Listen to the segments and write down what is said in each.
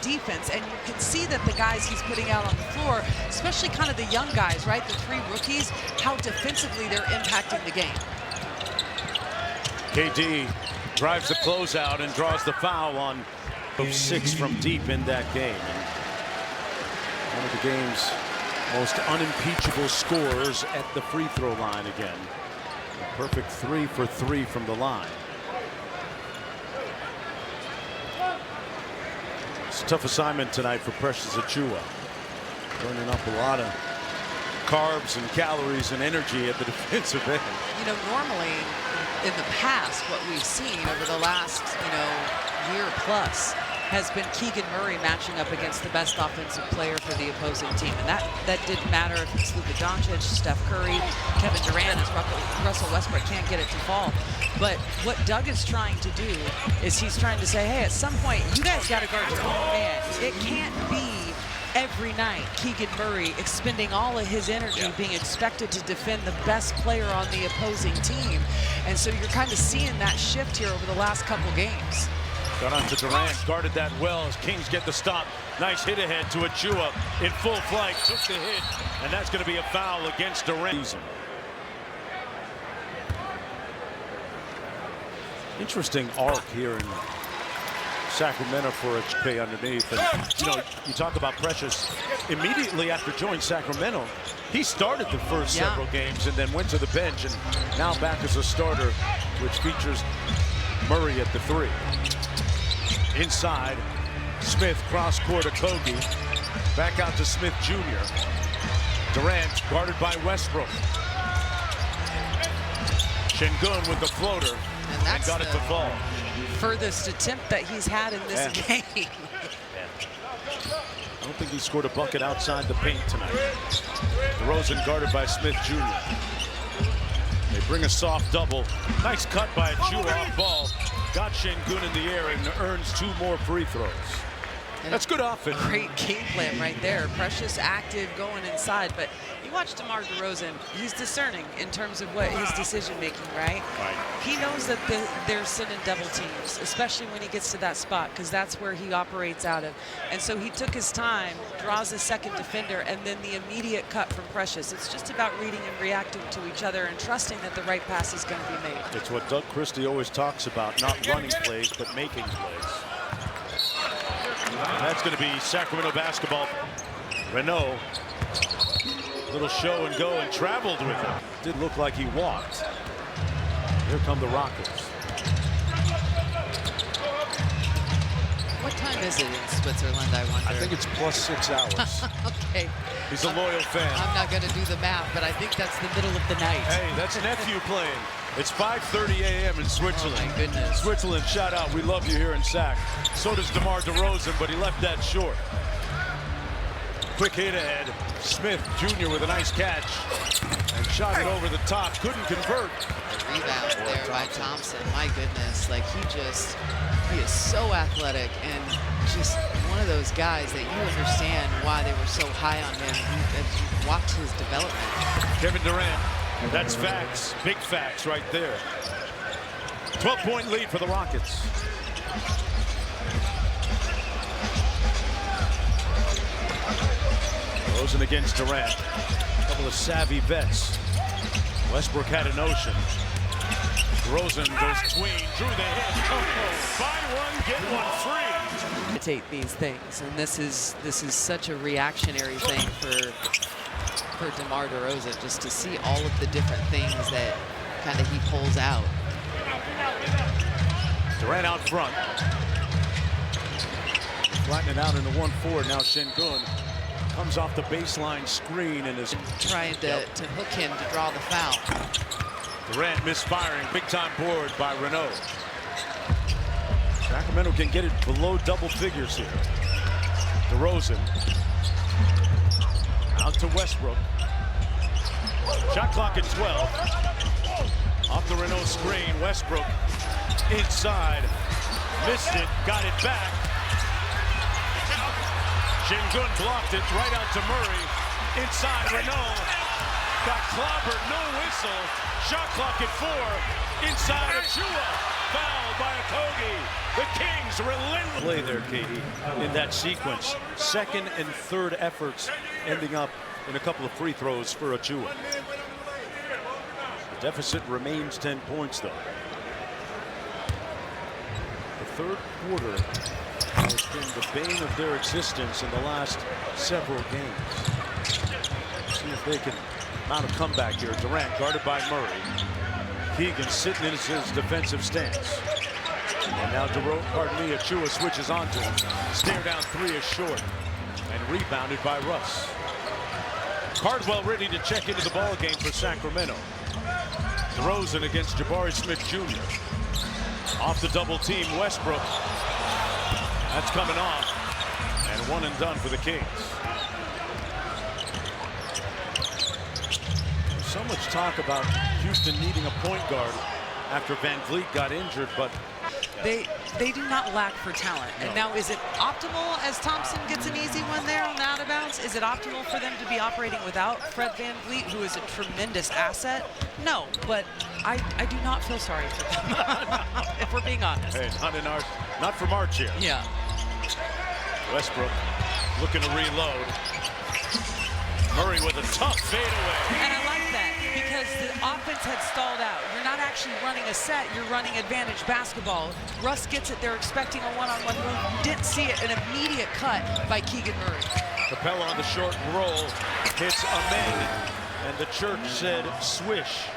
defense, and you can see that the guys he's putting out on the floor, especially kind of the young guys, right, the 3 rookies, how defensively they're impacting the game. KD drives the closeout and draws the foul on 6 from deep in that game. And one of the game's most unimpeachable scorers at the free throw line again. A perfect 3 for 3 from the line. It's a tough assignment tonight for Precious Achiuwa. Burning up a lot of carbs and calories and energy at the defensive end. You know, normally in the past, what we've seen over the last, year plus has been Keegan Murray matching up against the best offensive player for the opposing team. And that didn't matter if it's Luka Doncic, Steph Curry, Kevin Durant, as Russell Westbrook can't get it to fall. But what Doug is trying to do is he's trying to say, hey, at some point, you guys got to guard your own man. It can't be every night Keegan Murray expending all of his energy being expected to defend the best player on the opposing team. And so you're kind of seeing that shift here over the last couple games. Got on to Durant, guarded that well as Kings get the stop. Nice hit ahead to Achiuwa in full flight, took the hit, and that's going to be a foul against Durant. Interesting arc here in Sacramento for a pay underneath. And, you talk about Precious. Immediately after joining Sacramento, he started the first several games and then went to the bench, and now back as a starter, which features Murray at the 3. Inside, Smith cross court to Kogi. Back out to Smith Jr. Durant guarded by Westbrook. Şengün with the floater and got it to fall. Furthest attempt that he's had in this game. I don't think he scored a bucket outside the paint tonight. DeRozan guarded by Smith Jr. They bring a soft double. Nice cut by Achiuwa off ball. Got Şengün in the air and earns 2 more free throws. And that's good offense. Great game plan right there. Precious active going inside, but you watch DeMar DeRozan, he's discerning in terms of what his decision making, right? He knows that they're sending double teams, especially when he gets to that spot, because that's where he operates out of. And so he took his time, draws a second defender, and then the immediate cut from Precious. It's just about reading and reacting to each other and trusting that the right pass is going to be made. It's what Doug Christie always talks about, not running plays, but making plays. That's going to be Sacramento basketball. Renault, little show and go, and traveled with him. Did look like he walked. Here come the Rockets. What time is it in Switzerland, I wonder? I think it's +6 hours. Okay. He's a loyal fan. I'm not going to do the math, but I think that's the middle of the night. Hey, that's nephew playing. It's 5:30 a.m. in Switzerland. Oh, my goodness. Switzerland, shout out. We love you here in Sac. So does DeMar DeRozan, but he left that short. Quick hit ahead. Smith Jr. with a nice catch. And shot it over the top. Couldn't convert. The rebound there by Thompson. My goodness. Like, he is so athletic and just one of those guys that you understand why they were so high on him. You've watched his development. Kevin Durant. That's facts. Big facts right there. 12-point lead for the Rockets. DeRozan against Durant. A couple of savvy vets. Westbrook had a notion. DeRozan goes tween, drew the hit. Buy one, get one free. Imitate these things, and this is such a reactionary thing for DeMar DeRozan, just to see all of the different things that kind of he pulls out. Durant out front. Flattening out in the 1-4. Now Şengün comes off the baseline screen and is trying to hook him to draw the foul. Durant misfiring. Big time board by Renault. Sacramento can get it below double figures here. DeRozan out to Westbrook. Shot clock at 12. Off the Renault screen. Westbrook inside. Missed it. Got it back. Şengün blocked it right out to Murray. Inside Renault. Got clobbered. No whistle. Shot clock at 4. Inside Achiuwa. fouled by Okogie. The Kings relentless. Play there, Katie, in that sequence. Second and third efforts ending up in a couple of free throws for Achua. The deficit remains 10 points, though. The third quarter has been the bane of their existence in the last several games. See if they can mount a comeback here. Durant guarded by Murray. Keegan sitting in his defensive stance. And now Achua switches onto him. Stare down three is short. And rebounded by Russ. Cardwell ready to check into the ball game for Sacramento. DeRozan against Jabari Smith Jr. Off the double team, Westbrook. That's coming off. And one and done for the Kings. There's so much talk about Houston needing a point guard after Van Vliet got injured, but they do not lack for talent. And now, is it optimal as Thompson gets an easy one there on the out of bounds? Is it optimal for them to be operating without Fred Van Vliet, who is a tremendous asset? No, but I do not feel sorry for them, if we're being honest. Hey, not from our chair. Yeah. Westbrook looking to reload. Murray with a tough fadeaway. And I like that because the offense had stalled out. You're not actually running a set, you're running advantage basketball. Russ gets it, they're expecting a one-on-one move. Didn't see it, an immediate cut by Keegan Murray. Capella on the short roll, hits Ahmed, and the church said swish.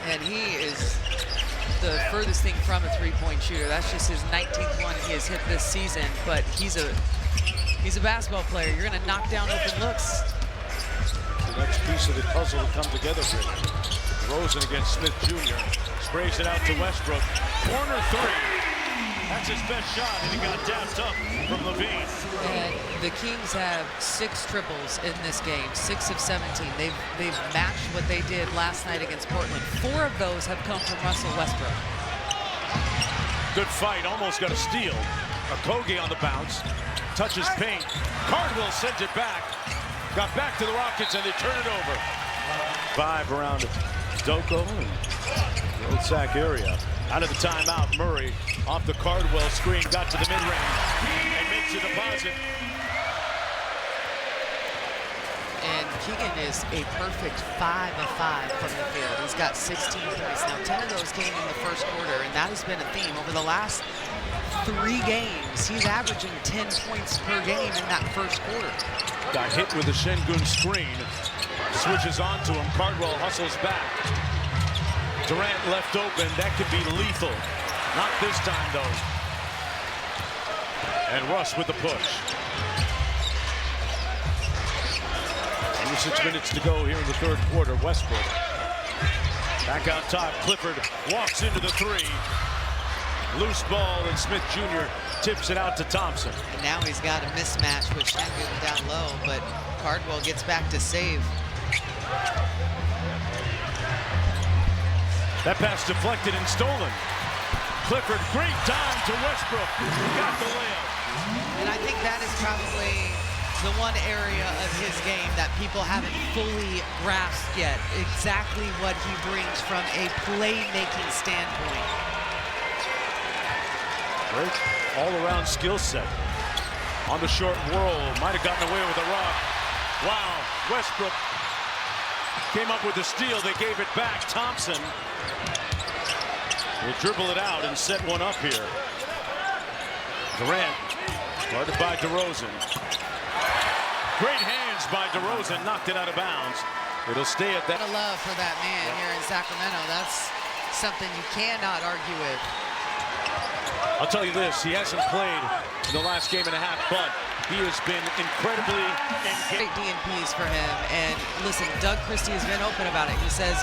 And he is the furthest thing from a three-point shooter. That's just his 19th one he has hit this season, but he's a basketball player. You're going to knock down open looks. The next piece of the puzzle to come together for him. Rosen against Smith Jr. Sprays it out to Westbrook. Corner three. That's his best shot, and he got dapped up from Levine. And the Kings have 6 triples in this game, 6 of 17. They've matched what they did last night against Portland. 4 of those have come from Russell Westbrook. Good fight, almost got a steal. Okogie on the bounce. Touches paint. Cardwell sends it back. Got back to the Rockets, and they turn it over. 5 around Doko and the old Sac area. Out of the timeout, Murray off the Cardwell screen, got to the mid-range, and makes a deposit. And Keegan is a perfect 5 of 5 from the field. He's got 16 points. Now, 10 of those came in the first quarter, and that has been a theme. Over the last 3 games, he's averaging 10 points per game in that first quarter. Got hit with a Şengün screen. Switches onto him. Cardwell hustles back. Durant left open. That could be lethal. Not this time, though. And Russ with the push. 26 minutes to go here in the third quarter. Westbrook back out top. Clifford walks into the three. Loose ball, and Smith Jr. tips it out to Thompson. And now he's got a mismatch with Şengün down low, but Cardwell gets back to save. That pass deflected and stolen. Clifford, great time to Westbrook. Got the layup. And I think that is probably the one area of his game that people haven't fully grasped yet. Exactly what he brings from a playmaking standpoint. Great all-around skill set. On the short roll, might have gotten away with a rock. Wow, Westbrook came up with the steal. They gave it back. Thompson will dribble it out and set one up here. Durant, guarded by DeRozan. Great hands by DeRozan, knocked it out of bounds. It'll stay at that. A love for that man here in Sacramento. That's something you cannot argue with. I'll tell you this, he hasn't played in the last game and a half, but he has been incredibly engaged. Great DNPs for him. And listen, Doug Christie has been open about it. He says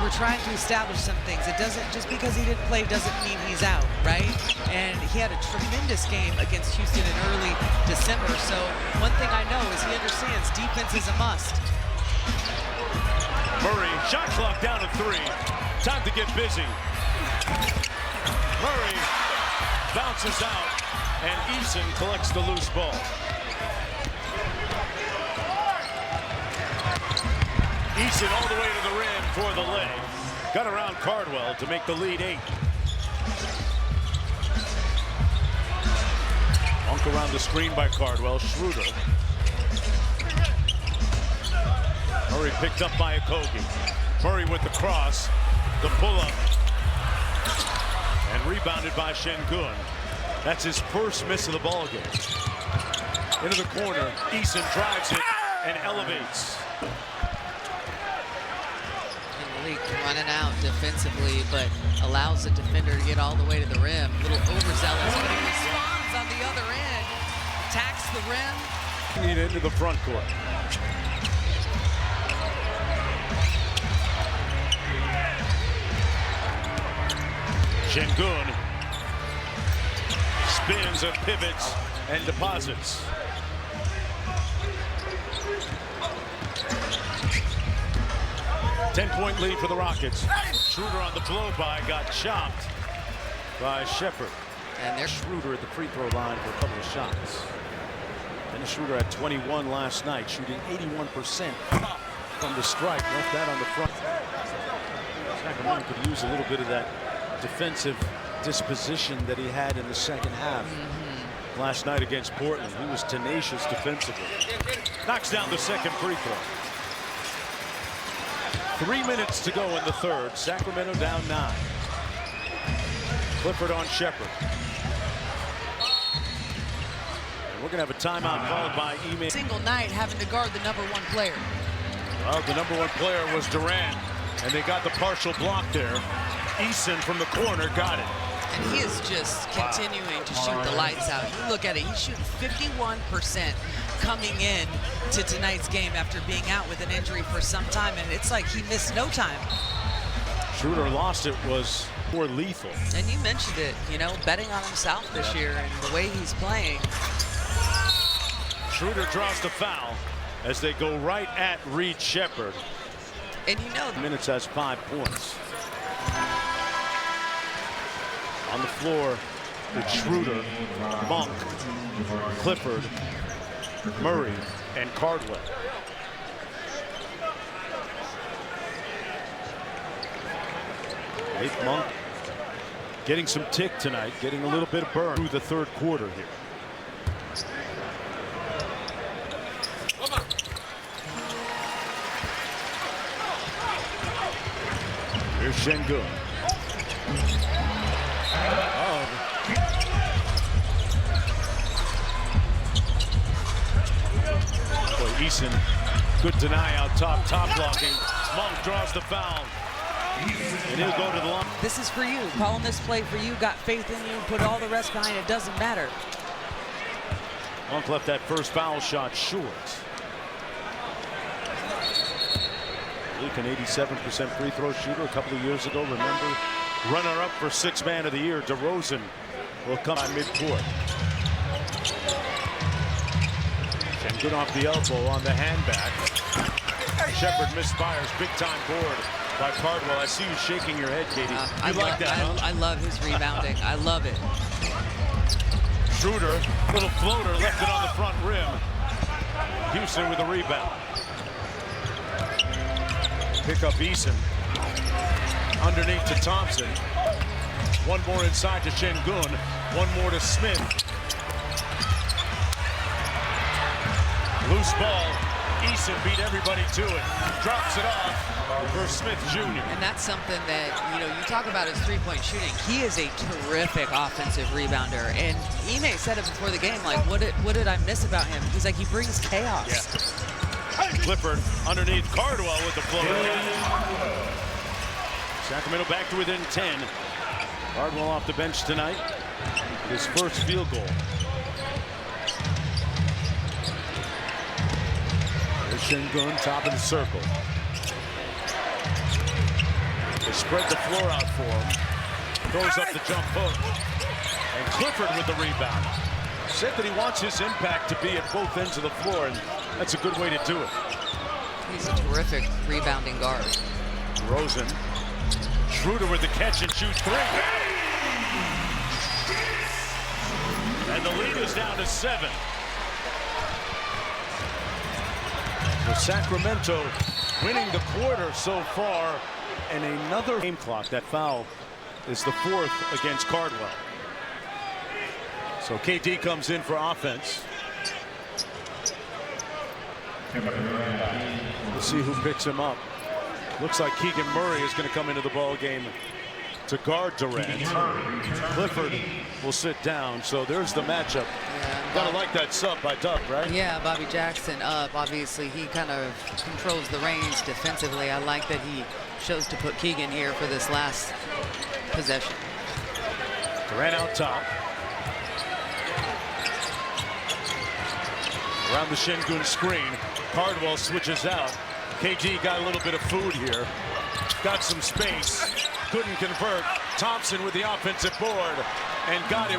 we're trying to establish some things. It doesn't, just because he didn't play doesn't mean he's out, right? And he had a tremendous game against Houston in early December. So one thing I know is he understands defense is a must. Murray, shot clock down to 3. Time to get busy. Murray bounces out, and Eason collects the loose ball. Eason all the way to the rim for the lay. Got around Cardwell to make the lead 8. Monk around the screen by Cardwell. Schroeder. Murray picked up by Okogie. Murray with the cross. The pull-up. And rebounded by Şengün. That's his first miss of the ball game. Into the corner. Eason drives it and elevates. Running out defensively, but allows the defender to get all the way to the rim. A little overzealous, but he responds on the other end. Attacks the rim. Need into the front court. Şengün spins and pivots and deposits. Ten-point lead for the Rockets. Schroeder on the blow-by got chopped by Shepherd. And there's Schroeder at the free throw line for a couple of shots. Dennis Schroeder had 21 last night, shooting 81% from the strike. Left that on the front. Sacramento could use a little bit of that defensive disposition that he had in the second half last night against Portland. He was tenacious defensively. Knocks down the second free throw. 3 minutes to go in the third. Sacramento down 9. Clifford on Shepherd. And we're going to have a timeout followed by Ime. Single night having to guard the #1 player. Well, the #1 player was Durant, and they got the partial block there. Eason from the corner got it. And he is just continuing to shoot the lights out. You look at it, he's shooting 51% coming in to tonight's game after being out with an injury for some time, and it's like he missed no time. Schroeder lost it was more lethal. And you mentioned it, you know, betting on himself this year and the way he's playing. Schroeder draws the foul as they go right at Reed Shepherd. And you know, Minutes has 5 points. On the floor, it's Schroeder, Monk, Clifford, Murray, and Cardwell. Nate Monk getting some tick tonight, getting a little bit of burn through the third quarter here. Here's Şengün. Boy, Eason, good deny out top blocking. Monk draws the foul. And he'll go to the line. this is for you. Calling this play for you. Got faith in you. Put all the rest behind it. Doesn't matter. Monk left that first foul shot short. Luke, an 87% free throw shooter a couple of years ago. Remember, runner-up for Sixth Man of the Year. DeRozan will come on midcourt. Şengün off the elbow on the handback. Shepherd misfires. Big-time board by Cardwell. I see you shaking your head, Katie. I like that, huh? I love his rebounding. I love it. Schroeder, little floater, left it on the front rim. Houston with a rebound. Pick up Eason. Underneath to Thompson. One more inside to Şengün. One more to Smith. Loose ball. Eason beat everybody to it. Drops it off for Smith Jr. And that's something that, you know, you talk about his three-point shooting. He is a terrific offensive rebounder. And Ime said it before the game, like, what did I miss about him? He's like, he brings chaos. Yeah. Clifford underneath Cardwell with the floater. Sacramento back to within 10. Cardwell off the bench tonight. His first field goal. There's Şengün, top of the circle. They spread the floor out for him. Throws up the jump hook. And Clifford with the rebound. Said that he wants his impact to be at both ends of the floor, and that's a good way to do it. He's a terrific rebounding guard. Rosen. Schroeder with the catch and shoot 3. And the lead is down to 7. So Sacramento winning the quarter so far And another game clock. That foul is the 4th against Cardwell. So KD comes in for offense. Let's see who picks him up. Looks like Keegan Murray is going to come into the ball game to guard Durant. Clifford will sit down. So there's the matchup. Yeah, Gotta like that sub by Doug, right? Yeah, Bobby Jackson up. Obviously, he kind of controls the reins defensively. I like that he chose to put Keegan here for this last possession. Durant out top. Around the Şengün screen. Cardwell switches out. KD got a little bit of food here. Got some space. Couldn't convert. Thompson with the offensive board and got it.